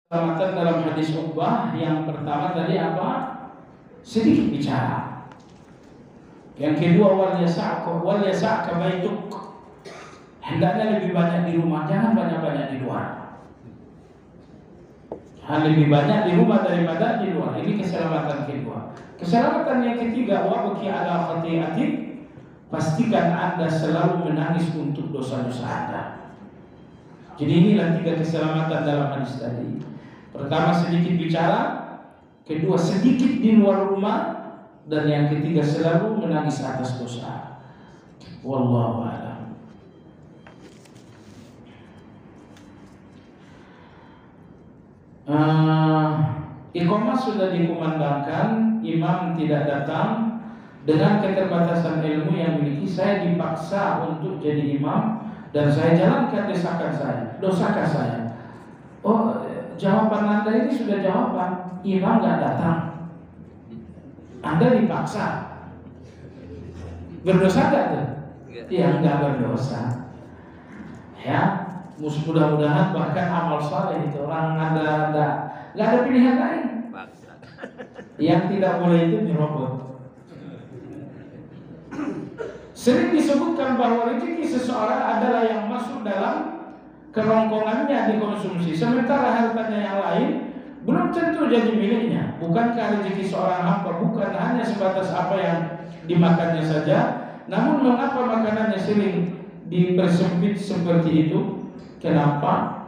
Keselamatan dalam hadis Uqbah yang pertama tadi apa? Sedikit bicara. Yang kedua wal yasa'ka baituk. Hendaknya lebih banyak di rumah, jangan banyak-banyak di luar. Lebih banyak di rumah daripada di luar. Ini keselamatan kedua. Keselamatan yang ketiga, wa baki ala khati'atik. Pastikan Anda selalu menangis untuk dosa-dosa Anda. Jadi inilah tiga keselamatan dalam hadis tadi. Pertama sedikit bicara, kedua sedikit di luar rumah, dan yang ketiga selalu menangis atas dosa. Wallahu a'lam. Iqamah sudah dikumandangkan, imam tidak datang. Dengan keterbatasan ilmu yang miliki, saya dipaksa untuk jadi imam dan saya jalankan dosakah saya? Oh, jawaban Anda ini sudah jawaban. Imam nggak datang, Anda dipaksa. Berdosa nggak tuh? Ya nggak berdosa. Ya, mudah-mudahan bahkan amal saleh itu orang nggak ada pilihan lain. Yang tidak boleh itu nyerobot. Sering disebutkan bahwa rezeki seseorang adalah yang masuk dalam kerongkongannya dikonsumsi, sementara hartanya yang lain belum tentu jadi miliknya. Bukankah rezeki seorang hamba bukan hanya sebatas apa yang dimakannya saja? Namun mengapa makanannya sering dipersempit seperti itu? Kenapa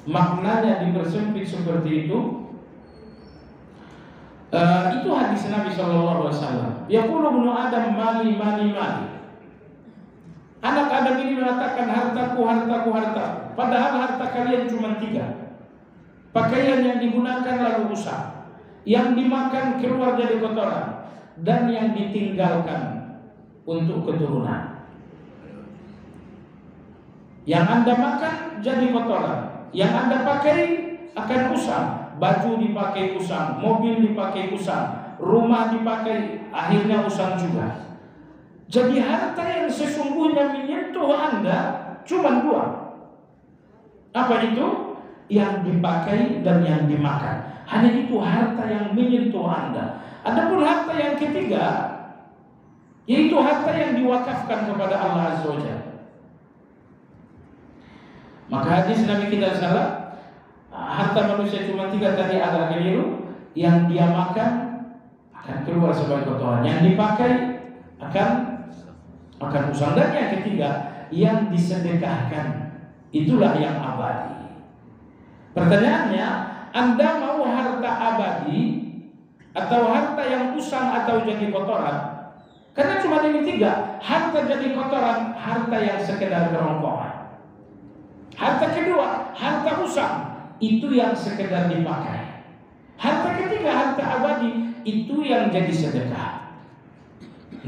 maknanya dipersempit seperti itu? Itu hadis Nabi SAW. Yaqulu ibnu Adam mali. Anak Adam ini mengatakan hartaku. Padahal harta kalian cuma 3. Pakaian yang digunakan lalu rusak, yang dimakan keluar jadi kotoran, dan yang ditinggalkan untuk keturunan. Yang Anda makan jadi kotoran, yang Anda pakai akan usang. Baju dipakai usang, mobil dipakai usang, rumah dipakai, akhirnya usang juga. Jadi harta yang sesungguhnya menyentuh Anda cuma 2. Apa itu? Yang dipakai dan yang dimakan. Hanya itu harta yang menyentuh Anda. Adapun harta yang ketiga, yaitu harta yang diwakafkan kepada Allah Azza wa Jalla. Maka hadis Nabi kita salah, harta manusia cuma 3 tadi agak keliru. Yang dia makan akan keluar sebagai kotoran, yang dipakai akan usang, dan yang ketiga yang disedekahkan itulah yang abadi. Pertanyaannya, Anda mau harta abadi atau harta yang usang atau jadi kotoran? Karena cuma ini 3, harta jadi kotoran, harta yang sekedar kerongkongan. Harta kedua, harta usang, itu yang sekedar dipakai. Harta ketiga, harta abadi, itu yang jadi sedekah.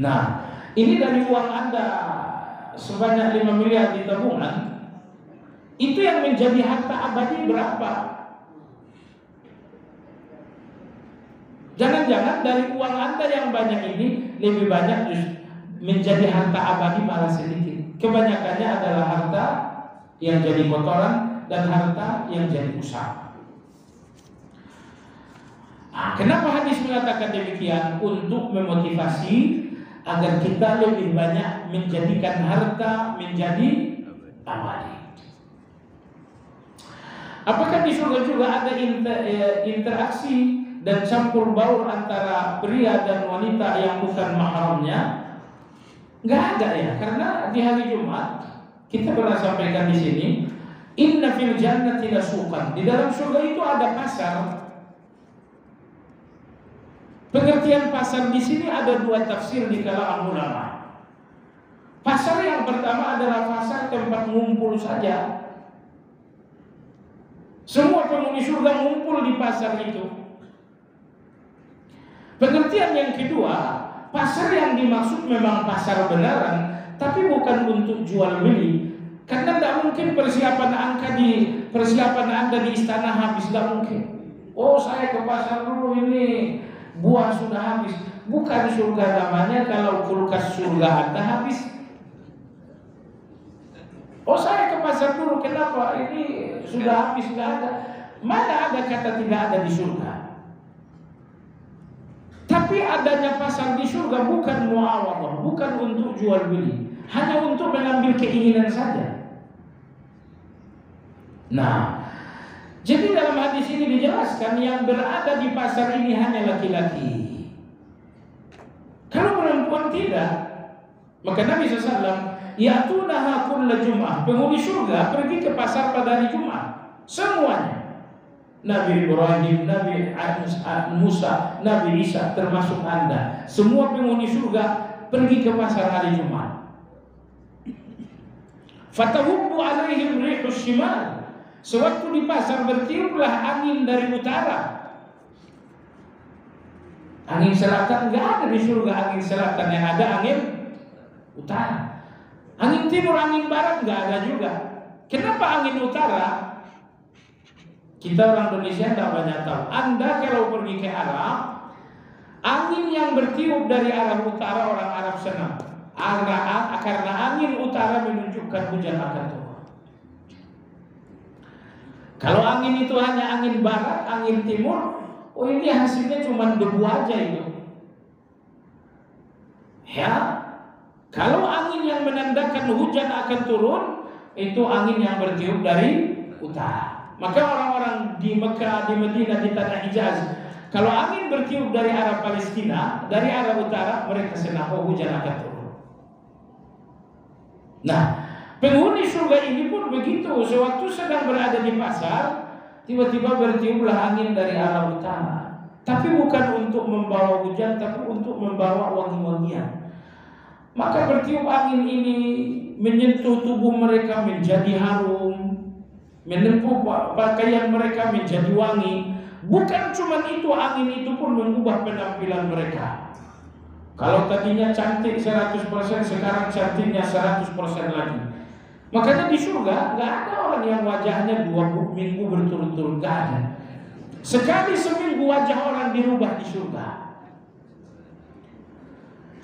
Nah, ini dari uang Anda sebanyak 5 miliar di tabungan, itu yang menjadi harta abadi berapa? Jangan-jangan dari uang Anda yang banyak ini lebih banyak menjadi harta abadi malah sedikit. Kebanyakannya adalah harta yang jadi kotoran dan harta yang jadi usang. Kenapa hadis mengatakan demikian? Untuk memotivasi agar kita lebih banyak menjadikan harta menjadi abadi. Apakah di surga juga ada interaksi dan campur baur antara pria dan wanita yang bukan mahramnya? Nggak ada ya, karena di hari Jumat kita pernah sampaikan di sini, inna fil jannati lasuqan. Di dalam surga itu ada pasar. Pengertian pasar di sini ada 2 tafsir di kalangan ulama. Pasar yang pertama adalah pasar tempat ngumpul saja. Semua penghuni surga ngumpul di pasar itu. Pengertian yang kedua, pasar yang dimaksud memang pasar beneran, tapi bukan untuk jual beli. Karena tidak mungkin persiapan Anda di istana habis, tidak mungkin. Oh, saya ke pasar dulu, ini buah sudah habis. Bukan surga namanya kalau kulkas surga Anda habis. Oh, saya ke pasar dulu, kenapa? Ini sudah habis, nggak ada. Mana ada kata tidak ada di surga? Tapi adanya pasar di surga bukan muawadah, bukan untuk jual beli, hanya untuk mengambil keinginan saja. Nah, jadi dalam hadis ini dijelaskan yang berada di pasar ini hanya laki-laki. Kalau perempuan tidak, maka Nabi SAW, ya'tunaha kulla jum'ah, penghuni surga pergi ke pasar pada hari Jumat, semuanya. Nabi Ibrahim, Nabi Musa, Nabi Isa, termasuk Anda, semua penghuni surga pergi ke pasar hari Jumat. Fatahubbu alaihim rihus shimal, sewaktu di pasar bertiuplah angin dari utara. Angin selatan nggak ada di surga, angin selatan yang ada angin utara. Angin timur, angin barat nggak ada juga. Kenapa angin utara? Kita orang Indonesia tidak banyak tahu. Anda kalau pergi ke Arab, angin yang bertiup dari arah utara orang Arab senang. Karena angin utara menunjukkan hujan akan turun. Kalau angin itu hanya angin barat, angin timur, oh ini hasilnya cuma debu aja itu. Ya, kalau angin yang menandakan hujan akan turun, itu angin yang bertiup dari utara. Maka orang-orang di Mekah, di Madinah, di tanah Hijaz, kalau angin bertiup dari arah Palestina, dari arah utara, mereka senang, oh hujan akan turun. Nah, penghuni surga ini pun begitu. Sewaktu sedang berada di pasar, tiba-tiba bertiuplah angin dari arah utara. Tapi bukan untuk membawa hujan, tapi untuk membawa wangi-wangian. Maka bertiup angin ini menyentuh tubuh mereka menjadi harum, menempuh pakaian mereka menjadi wangi. Bukan cuma itu, angin itu pun mengubah penampilan mereka. Kalau tadinya cantik 100%, sekarang cantiknya 100% lagi. Makanya di surga nggak ada orang yang wajahnya 2 minggu berturut-turut, nggak ada. Sekali seminggu wajah orang dirubah di surga.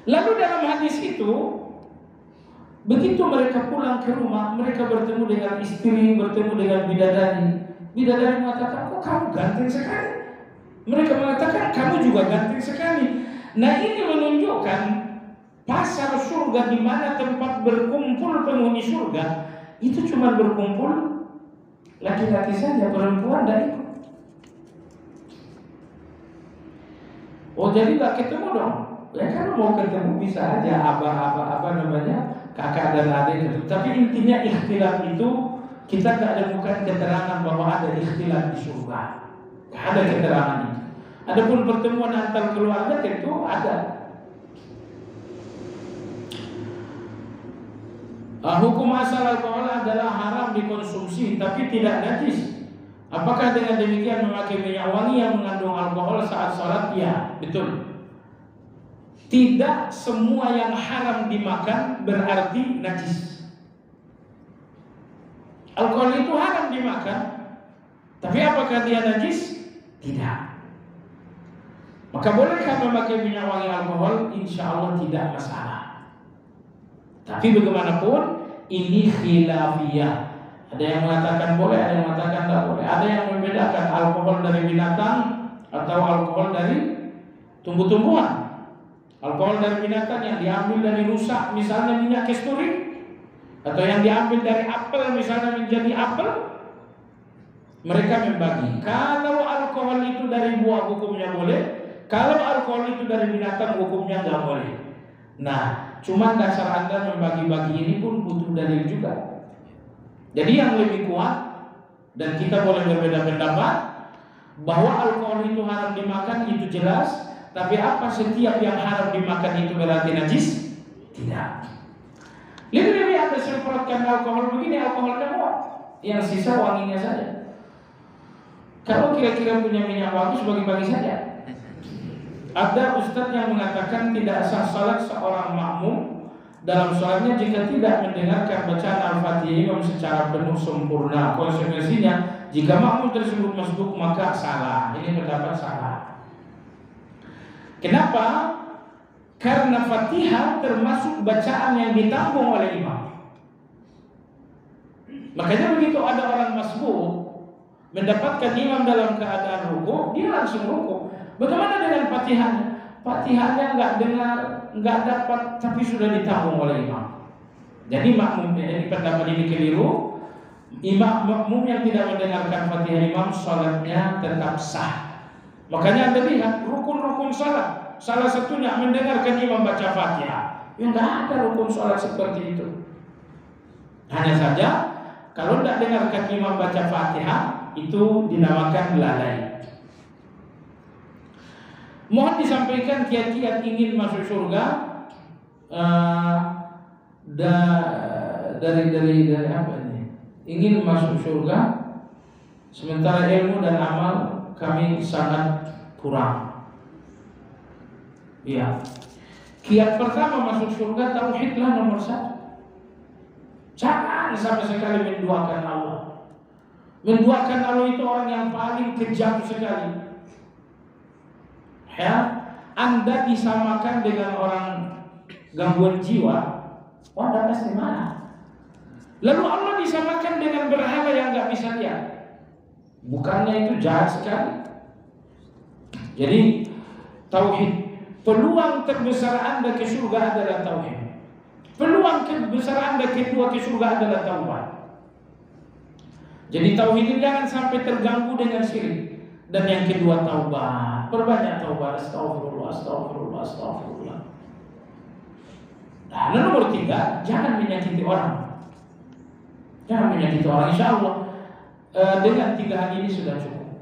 Lalu dalam hadis itu, begitu mereka pulang ke rumah, mereka bertemu dengan istri, bertemu dengan bidadari. Bidadari mengatakan, kok kamu ganteng sekali? Mereka mengatakan, kamu juga ganteng sekali. Nah, ini menunjukkan pasar surga, di mana tempat berkumpul penghuni surga, itu cuma berkumpul laki-laki saja, perempuan tidak ikut. Oh, jadi gak ketemu dong? Ya kalau mau ketemu bisa aja apa namanya, kakak dan adik itu. Tapi intinya ikhtilaf itu kita tidak ada bukan keterangan bahwa ada ikhtilaf di surga. Tidak ada keterangan itu. Adapun pertemuan antar keluarga tentu ada. Hukum asal alkohol adalah haram dikonsumsi tapi tidak najis. Apakah dengan demikian memakai minyak wangi yang mengandung alkohol saat sholat? Ya, betul. Tidak semua yang haram dimakan berarti najis. Alkohol itu haram dimakan, tapi apakah dia najis? Tidak. Maka bolehkah memakai minyak wangi alkohol? Insya Allah tidak masalah. Tapi bagaimanapun ini khilafiyah. Ada yang mengatakan boleh, ada yang mengatakan tidak boleh. Ada yang membedakan alkohol dari binatang atau alkohol dari tumbuh-tumbuhan. Alkohol dari binatang yang diambil dari rusa, misalnya minyak kasturi, atau yang diambil dari apel, misalnya menjadi apel. Mereka membagi. Kalau alkohol itu dari buah, hukumnya boleh. Kalau alkohol itu dari binatang, hukumnya tidak boleh. Nah, cuma dasar Anda membagi-bagi ini pun butuh dalil juga. Jadi yang lebih kuat, dan kita boleh berbeda pendapat, bahwa alkohol itu haram dimakan, itu jelas. Tapi apa setiap yang haram dimakan itu berarti najis? Tidak. Lebih-lebih Anda semprotkan alkohol begini, alkoholnya kuat, yang sisa wanginya saja. Kalau kira-kira punya minyak wangi, bagi-bagi saja. Ada ustadz yang mengatakan tidak sah salat seorang makmum dalam sholatnya jika tidak mendengarkan bacaan Al-Fatihah imam secara penuh sempurna. Konsekuensinya, jika makmum tersebut masbuk maka salah. Ini pendapat salah. Kenapa? Karena Fatihah termasuk bacaan yang ditanggung oleh imam. Makanya begitu ada orang masbuk, mendapatkan imam dalam keadaan ruku, dia langsung ruku. Bagaimana dengan Fatihahnya? Fatihahnya nggak dengar, nggak dapat, tapi sudah ditanggung oleh imam. Jadi makmum, ini pendapat ini keliru. Makmum yang tidak mendengarkan Fatihah imam, sholatnya tetap sah. Makanya Anda lihat rukun-rukun sholat, salah satunya mendengarkan imam baca Fatihah. Ya nggak ada rukun sholat seperti itu. Hanya saja kalau tidak dengarkan imam baca Fatihah, itu dinamakan lalai. Mohon disampaikan kiat-kiat ingin masuk surga dari apa ini? Ingin masuk surga, sementara ilmu dan amal kami sangat kurang. Iya. Kiat pertama masuk surga, tauhidlah nomor 1. Jangan sama sekali menduakan Allah. Menduakan Allah itu orang yang paling kejam sekali. Ya, Anda disamakan dengan orang gangguan jiwa, Anda pasti mana? Lalu Allah disamakan dengan berhala yang nggak bisa lihat. Bukannya itu jahat sekali? Jadi tauhid, peluang terbesar Anda ke surga adalah tauhid. Peluang terbesar Anda kedua ke surga adalah taubat. Jadi tauhid jangan sampai terganggu dengan syirik. Dan yang kedua taubat, perbanyak taubat. Astagfirullah, astagfirullah, astagfirullah. Nah, nomor 3, jangan menyakiti orang. Jangan menyakiti orang. Insya Allah dengan 3 hal ini sudah cukup.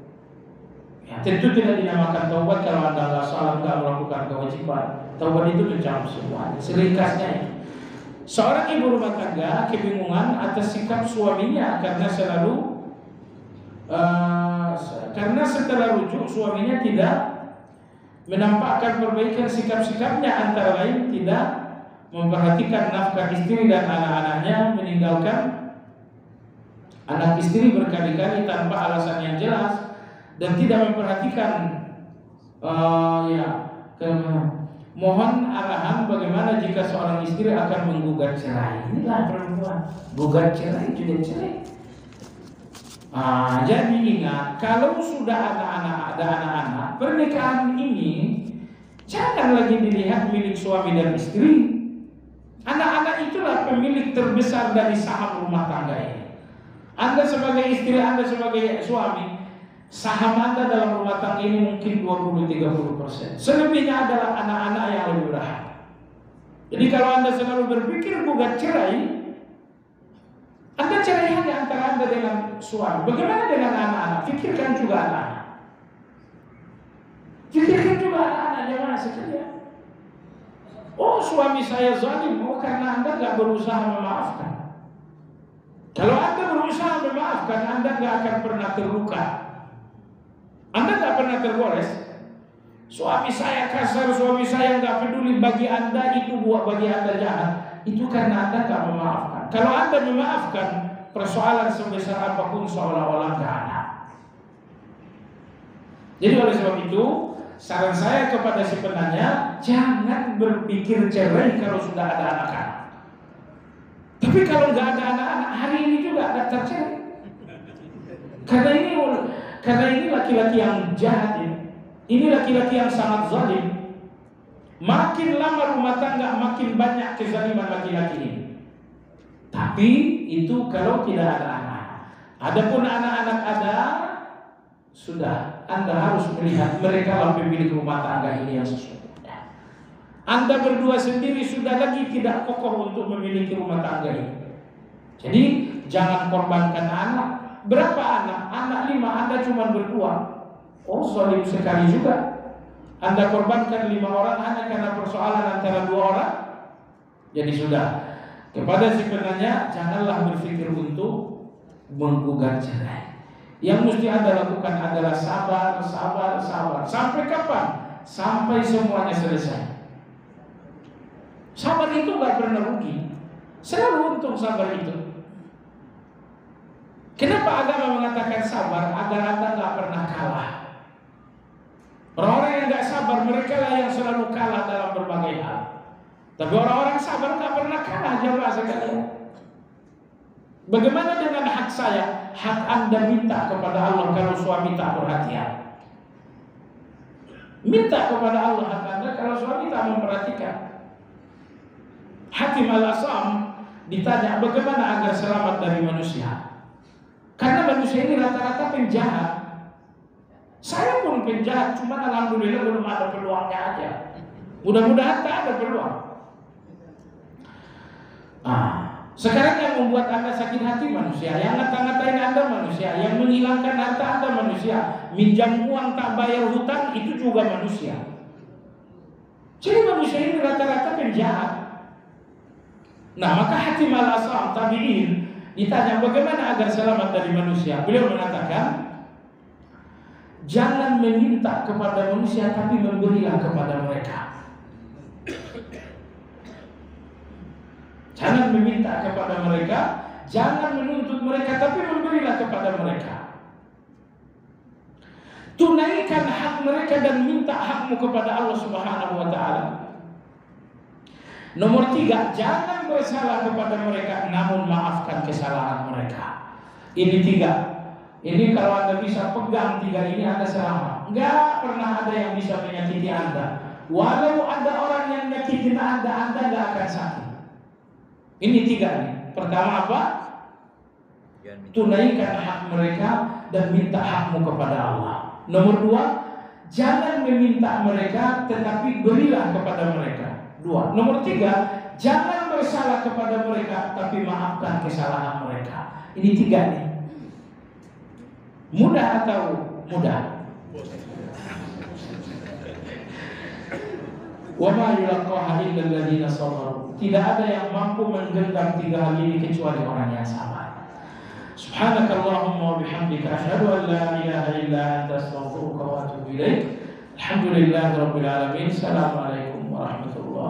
Ya, tentu tidak dinamakan taubat kalau Anda nggak salah, nggak melakukan kewajiban. Taubat itu mencakup semuanya. Seringkasnya itu. Seorang ibu rumah tangga kebingungan atas sikap suaminya karena setelah rujuk suaminya tidak menampakkan perbaikan sikap-sikapnya, antara lain tidak memperhatikan nafkah istri dan anak-anaknya, meninggalkan anak istri berkali-kali tanpa alasan yang jelas, dan tidak memperhatikan mohon arahan bagaimana jika seorang istri akan menggugat cerai. Inilah perempuan, gugat cerai juga cerai. Jadi ingat, kalau sudah ada anak-anak, pernikahan ini jangan lagi dilihat milik suami dan istri. Anak-anak itulah pemilik terbesar dari saham rumah tangga ini. Anda sebagai istri, Anda sebagai suami, saham Anda dalam rumah tangga ini mungkin 20-30%. Selebihnya adalah anak-anak yang lebih berhak. Jadi kalau Anda selalu berpikir gugat cerai, Anda cerai hanya antara Anda dengan suami. Bagaimana dengan anak-anak? Pikirkan juga anak-anak. Pikirkan juga anak-anak jemaah sekalian. Oh, suami saya zalim. Oh, karena Anda nggak berusaha memaafkan. Kalau Anda berusaha memaafkan, Anda nggak akan pernah terluka. Anda nggak pernah tergores. Suami saya kasar, suami saya nggak peduli, bagi Anda itu buat bagi Anda jahat. Itu karena Anda nggak memaafkan. Kalau Anda memaafkan, persoalan sebesar apapun seolah-olah nggak ada. Jadi oleh sebab itu, saran saya kepada si penanya, jangan berpikir cerai kalau sudah ada anak-anak. Tapi kalau nggak ada anak-anak, hari ini juga daftar cerai. Karena ini laki-laki yang jahat ini. Ini laki-laki yang sangat zalim. Makin lama rumah tangga, makin banyak kezaliman laki-laki ini. Tapi itu kalau tidak ada anak. Adapun anak-anak ada, sudah Anda harus melihat mereka lah pemilik rumah tangga ini yang sesungguhnya. Anda berdua sendiri sudah lagi tidak kokoh untuk memiliki rumah tangga ini. Jadi jangan korbankan anak. Berapa anak? Anak 5, Anda cuma berdua. Oh, zalim sekali juga. Anda korbankan 5 orang hanya karena persoalan antara 2 orang. Jadi sudah. Kepada si penanya, janganlah berpikir untuk menggugat cerai. Yang mesti Anda lakukan adalah sabar, sabar, sabar. Sampai kapan? Sampai semuanya selesai. Sabar itu gak pernah rugi. Selalu untung sabar itu. Kenapa agama mengatakan sabar? Agar Anda gak pernah kalah. Orang-orang yang gak sabar, mereka lah yang selalu kalah dalam berbagai hal. Tapi orang-orang sabar gak pernah kalah, jamaah sekalian. Bagaimana dengan hak saya? Hak Anda minta kepada Allah kalau suami tak perhatian. Minta kepada Allah hak Anda kalau suami tak memperhatikan. Hakim Al-Asam ditanya bagaimana agar selamat dari manusia. Karena manusia ini rata-rata penjahat. Saya pun penjahat, cuma alhamdulillah belum ada peluangnya aja. Mudah-mudahan tak ada peluang. Sekarang yang membuat Anda sakit hati manusia, yang ngata-ngatain Anda manusia, yang menghilangkan harta Anda manusia, minjam uang tak bayar hutang itu juga manusia. Jadi manusia ini rata-rata penjahat. Nah, maka Hakim Al-Asam tabi'in ditanya bagaimana agar selamat dari manusia. Beliau mengatakan, jangan meminta kepada manusia tapi memberilah kepada mereka. Jangan meminta kepada mereka, jangan menuntut mereka, tapi memberilah kepada mereka. Tunaikan hak mereka dan minta hakmu kepada Allah Subhanahu wa ta'ala. Nomor 3, jangan bersalah kepada mereka, namun maafkan kesalahan mereka. Ini 3. Ini kalau Anda bisa pegang 3 ini, Anda selamat. Enggak pernah ada yang bisa menyakiti Anda. Walau ada orang yang menyakiti Anda, Anda enggak akan sakit. Ini 3 nih. Pertama apa? Tunaikan hak mereka dan minta hakmu kepada Allah. Nomor 2, jangan meminta mereka tetapi berilah kepada mereka. 2. Nomor 3, jangan bersalah kepada mereka tapi maafkan kesalahan mereka. Ini 3 nih. Mudah atau mudah? Wa ma yulaqaha illa alladziina sabaru. Tidak ada yang mampu menggenggam 3 hal ini kecuali orang yang sabar. Subhanakallahumma wa bihamdika asyhadu an la ilaha illa anta astaghfiruka wa atubu ilaik. Alhamdulillahirabbil alamin. Assalamualaikum warahmatullahi wabarakatuh.